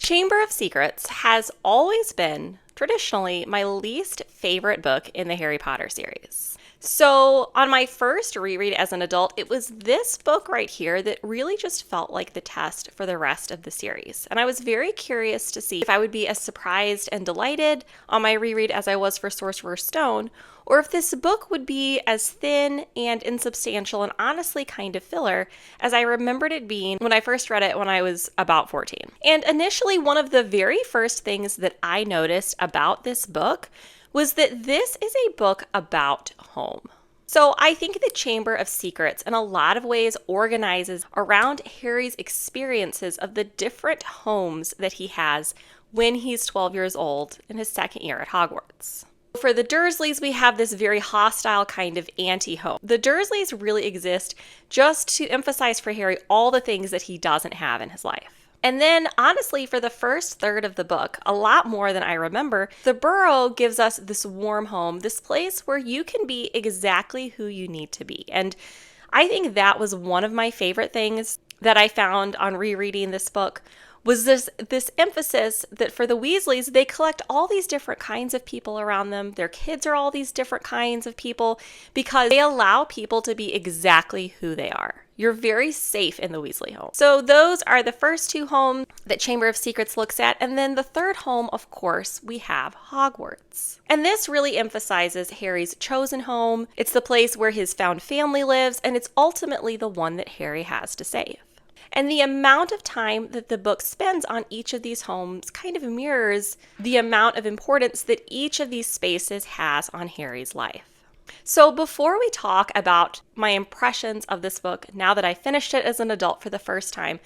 Chamber of Secrets has always been, traditionally, my least favorite book in the Harry Potter series. So, on my first reread as an adult, it was this book right here that really just felt like the test for the rest of the series. And I was very curious to see if I would be as surprised and delighted on my reread as I was for Sorcerer's Stone, or if this book would be as thin and insubstantial and honestly kind of filler as I remembered it being when I first read it when I was about 14. And initially, one of the very first things that I noticed about this book was that this is a book about home. So I think the Chamber of Secrets in a lot of ways organizes around Harry's experiences of the different homes that he has when he's 12 years old in his second year at Hogwarts. For the Dursleys, we have this very hostile kind of anti-home. The Dursleys really exist just to emphasize for Harry all the things that he doesn't have in his life. And then, honestly, for the first third of the book, a lot more than I remember, the Burrow gives us this warm home, this place where you can be exactly who you need to be. And I think that was one of my favorite things that I found on rereading this book was this emphasis that for the Weasleys, they collect all these different kinds of people around them. Their kids are all these different kinds of people because they allow people to be exactly who they are. You're very safe in the Weasley home. So those are the first two homes that Chamber of Secrets looks at. And then the third home, of course, we have Hogwarts. And this really emphasizes Harry's chosen home. It's the place where his found family lives, and it's ultimately the one that Harry has to save. And the amount of time that the book spends on each of these homes kind of mirrors the amount of importance that each of these spaces has on Harry's life. So before we talk about my impressions of this book, now that I finished it as an adult for the first time,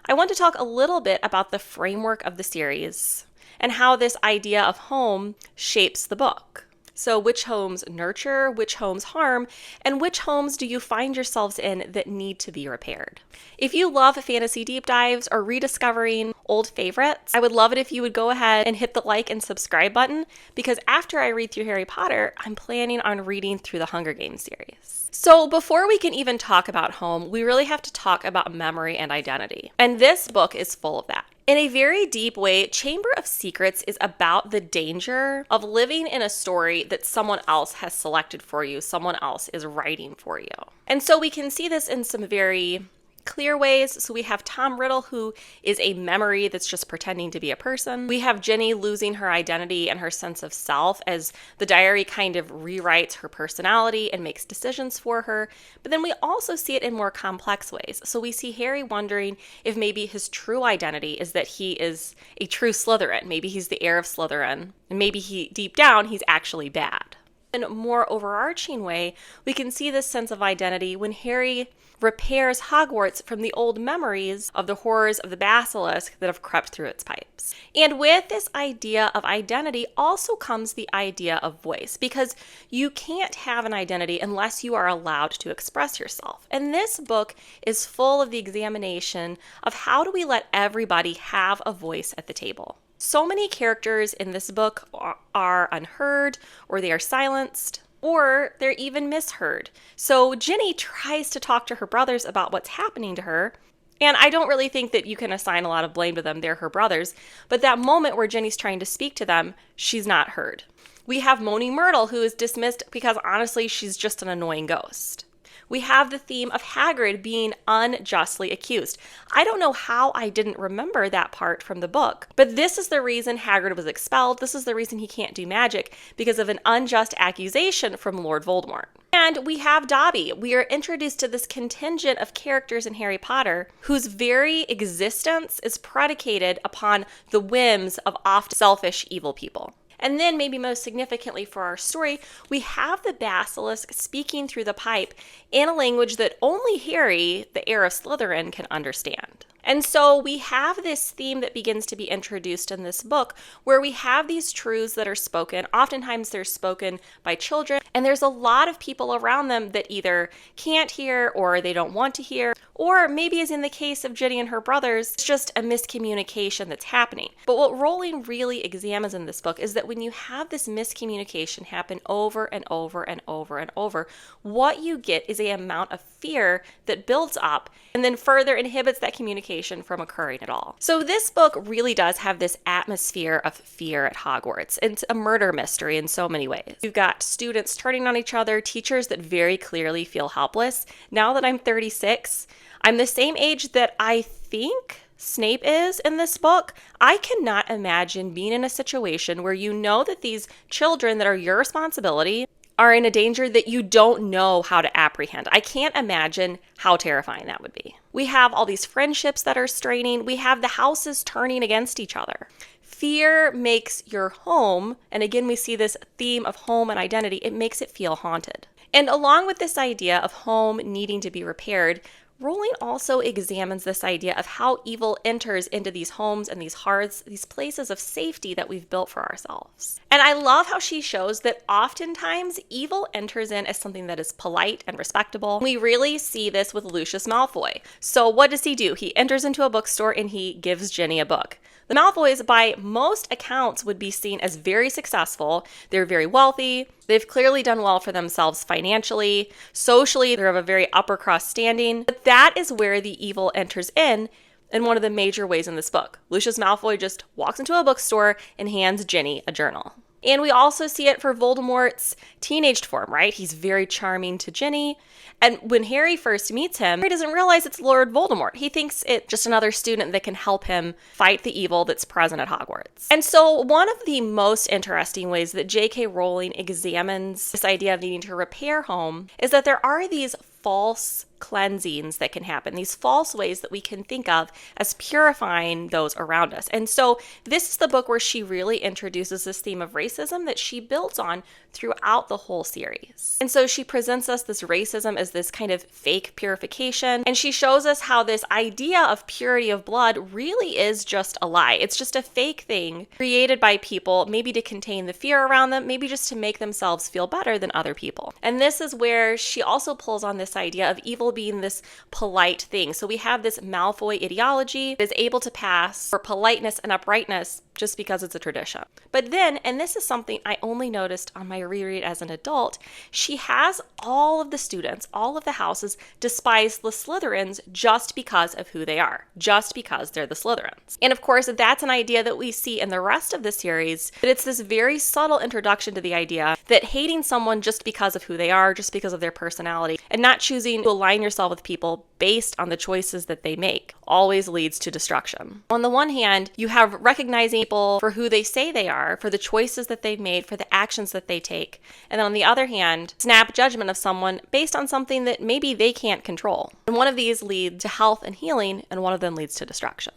I want to talk a little bit about the framework of the series and how this idea of home shapes the book. So which homes nurture, which homes harm, and which homes do you find yourselves in that need to be repaired? If you love fantasy deep dives or rediscovering old favorites, I would love it if you would go ahead and hit the like and subscribe button, because after I read through Harry Potter, I'm planning on reading through the Hunger Games series. So before we can even talk about home, we really have to talk about memory and identity. And this book is full of that. In a very deep way, Chamber of Secrets is about the danger of living in a story that someone else has selected for you, someone else is writing for you. And so we can see this in some very clear ways. So we have Tom Riddle, who is a memory that's just pretending to be a person. We have Ginny losing her identity and her sense of self as the diary kind of rewrites her personality and makes decisions for her. But then we also see it in more complex ways. So we see Harry wondering if maybe his true identity is that he is a true Slytherin. Maybe he's the heir of Slytherin, and maybe deep down, he's actually bad. In a more overarching way, we can see this sense of identity when Harry repairs Hogwarts from the old memories of the horrors of the basilisk that have crept through its pipes. And with this idea of identity also comes the idea of voice, because you can't have an identity unless you are allowed to express yourself. And this book is full of the examination of how do we let everybody have a voice at the table. So many characters in this book are unheard, or they are silenced, or they're even misheard. So Ginny tries to talk to her brothers about what's happening to her, and I don't really think that you can assign a lot of blame to them. They're her brothers. But that moment where Ginny's trying to speak to them, she's not heard. We have Moaning Myrtle, who is dismissed because honestly, she's just an annoying ghost. We have the theme of Hagrid being unjustly accused. I don't know how I didn't remember that part from the book, but this is the reason Hagrid was expelled. This is the reason he can't do magic, because of an unjust accusation from Lord Voldemort. And we have Dobby. We are introduced to this contingent of characters in Harry Potter whose very existence is predicated upon the whims of oft selfish evil people. And then, maybe most significantly for our story, we have the basilisk speaking through the pipe in a language that only Harry, the heir of Slytherin, can understand. And so we have this theme that begins to be introduced in this book, where we have these truths that are spoken. Oftentimes they're spoken by children, and there's a lot of people around them that either can't hear or they don't want to hear. Or maybe, as in the case of Ginny and her brothers, it's just a miscommunication that's happening. But what Rowling really examines in this book is that when you have this miscommunication happen over and over and over and over, what you get is an amount of fear that builds up and then further inhibits that communication from occurring at all. So this book really does have this atmosphere of fear at Hogwarts. It's a murder mystery in so many ways. You've got students turning on each other, teachers that very clearly feel helpless. Now that I'm 36, I'm the same age that I think Snape is in this book. I cannot imagine being in a situation where you know that these children that are your responsibility are in a danger that you don't know how to apprehend. I can't imagine how terrifying that would be. We have all these friendships that are straining. We have the houses turning against each other. Fear makes your home, and again, we see this theme of home and identity, it makes it feel haunted. And along with this idea of home needing to be repaired, Rowling also examines this idea of how evil enters into these homes and these hearths, these places of safety that we've built for ourselves. And I love how she shows that oftentimes evil enters in as something that is polite and respectable. We really see this with Lucius Malfoy. So what does he do? He enters into a bookstore and he gives Ginny a book. The Malfoys, by most accounts, would be seen as very successful. They're very wealthy. They've clearly done well for themselves financially. Socially, they're of a very upper crust standing. But that is where the evil enters in one of the major ways in this book. Lucius Malfoy just walks into a bookstore and hands Ginny a journal. And we also see it for Voldemort's teenaged form, right? He's very charming to Ginny. And when Harry first meets him, Harry doesn't realize it's Lord Voldemort. He thinks it's just another student that can help him fight the evil that's present at Hogwarts. And so one of the most interesting ways that J.K. Rowling examines this idea of needing to repair home is that there are these false cleansings that can happen, these false ways that we can think of as purifying those around us. And so this is the book where she really introduces this theme of racism that she builds on throughout the whole series. And so she presents us this racism as this kind of fake purification, and she shows us how this idea of purity of blood really is just a lie. It's just a fake thing created by people, maybe to contain the fear around them, maybe just to make themselves feel better than other people. And this is where she also pulls on this idea of evil being this polite thing. So we have this Malfoy ideology that is able to pass for politeness and uprightness just because it's a tradition. But then, and this is something I only noticed on my reread as an adult, she has all of the students, all of the houses despise the Slytherins just because of who they are, just because they're the Slytherins. And of course, that's an idea that we see in the rest of the series, but it's this very subtle introduction to the idea that hating someone just because of who they are, just because of their personality, and not choosing to align yourself with people based on the choices that they make always leads to destruction. On the one hand, you have recognizing people for who they say they are, for the choices that they've made, for the actions that they take. And then on the other hand, snap judgment of someone based on something that maybe they can't control. And one of these leads to health and healing, and one of them leads to destruction.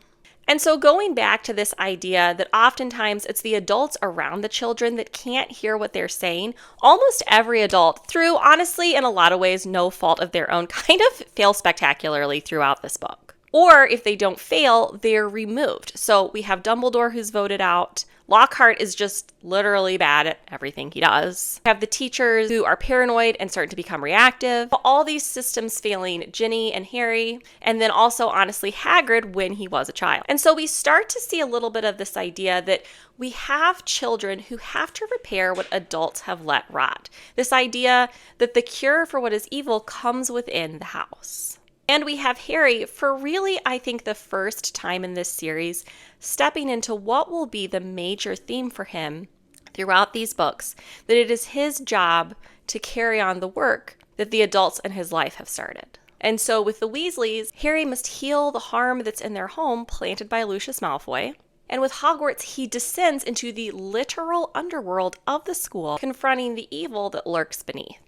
And so going back to this idea that oftentimes it's the adults around the children that can't hear what they're saying, almost every adult, through honestly in a lot of ways no fault of their own, kind of fail spectacularly throughout this book. Or if they don't fail, they're removed. So we have Dumbledore who's voted out. Lockhart is just literally bad at everything he does. We have the teachers who are paranoid and start to become reactive. All these systems failing Ginny and Harry, and then also honestly Hagrid when he was a child. And so we start to see a little bit of this idea that we have children who have to repair what adults have let rot. This idea that the cure for what is evil comes within the house. And we have Harry, for really, I think, the first time in this series, stepping into what will be the major theme for him throughout these books, that it is his job to carry on the work that the adults in his life have started. And so with the Weasleys, Harry must heal the harm that's in their home planted by Lucius Malfoy. And with Hogwarts, he descends into the literal underworld of the school, confronting the evil that lurks beneath.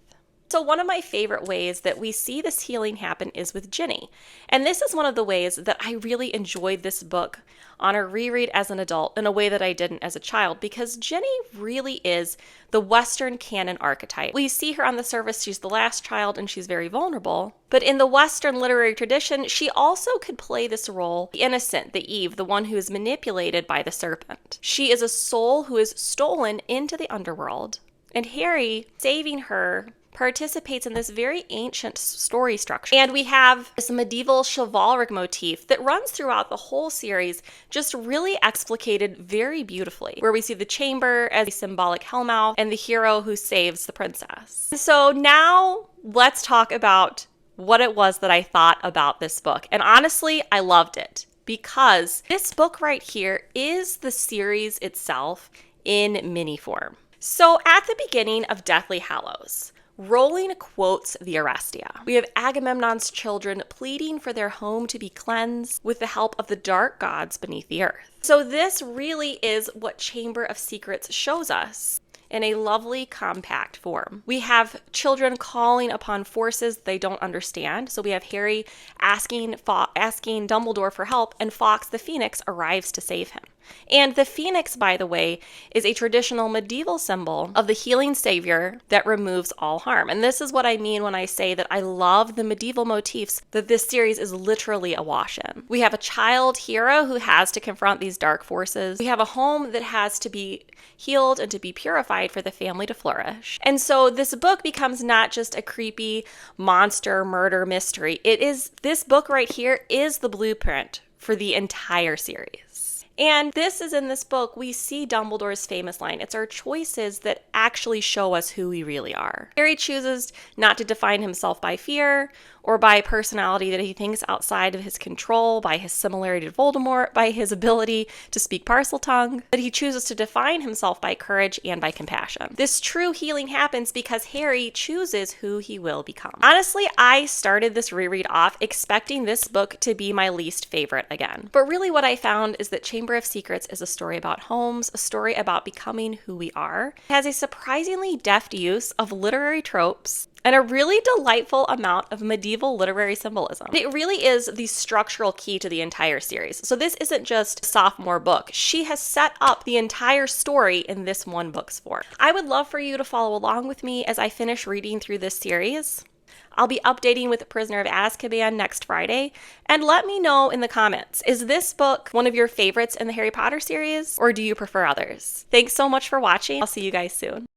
So one of my favorite ways that we see this healing happen is with Ginny. And this is one of the ways that I really enjoyed this book on a reread as an adult in a way that I didn't as a child, because Ginny really is the Western canon archetype. We see her on the surface, she's the last child and she's very vulnerable. But in the Western literary tradition, she also could play this role, the innocent, the Eve, the one who is manipulated by the serpent. She is a soul who is stolen into the underworld. And Harry, saving her, participates in this very ancient story structure. And we have this medieval chivalric motif that runs throughout the whole series, just really explicated very beautifully, where we see the chamber as a symbolic hellmouth and the hero who saves the princess. So now let's talk about what it was that I thought about this book. And honestly, I loved it because this book right here is the series itself in mini form. So at the beginning of Deathly Hallows, Rowling quotes the Orestia. We have Agamemnon's children pleading for their home to be cleansed with the help of the dark gods beneath the earth. So this really is what Chamber of Secrets shows us in a lovely, compact form. We have children calling upon forces they don't understand. So we have Harry asking Dumbledore for help, and Fawkes the Phoenix arrives to save him. And the phoenix, by the way, is a traditional medieval symbol of the healing savior that removes all harm. And this is what I mean when I say that I love the medieval motifs that this series is literally awash in. We have a child hero who has to confront these dark forces. We have a home that has to be healed and to be purified for the family to flourish. And so this book becomes not just a creepy monster murder mystery. This book right here is the blueprint for the entire series. And this is in this book, we see Dumbledore's famous line, "It's our choices that actually show us who we really are." Harry chooses not to define himself by fear or by personality that he thinks outside of his control, by his similarity to Voldemort, by his ability to speak Parseltongue, but he chooses to define himself by courage and by compassion. This true healing happens because Harry chooses who he will become. Honestly, I started this reread off expecting this book to be my least favorite again. But really what I found is that Chamber of Secrets is a story about homes, a story about becoming who we are. It has a surprisingly deft use of literary tropes and a really delightful amount of medieval literary symbolism. It really is the structural key to the entire series. So this isn't just a sophomore book. She has set up the entire story in this one book's form. I would love for you to follow along with me as I finish reading through this series. I'll be updating with Prisoner of Azkaban next Friday, and let me know in the comments, is this book one of your favorites in the Harry Potter series, or do you prefer others? Thanks so much for watching. I'll see you guys soon.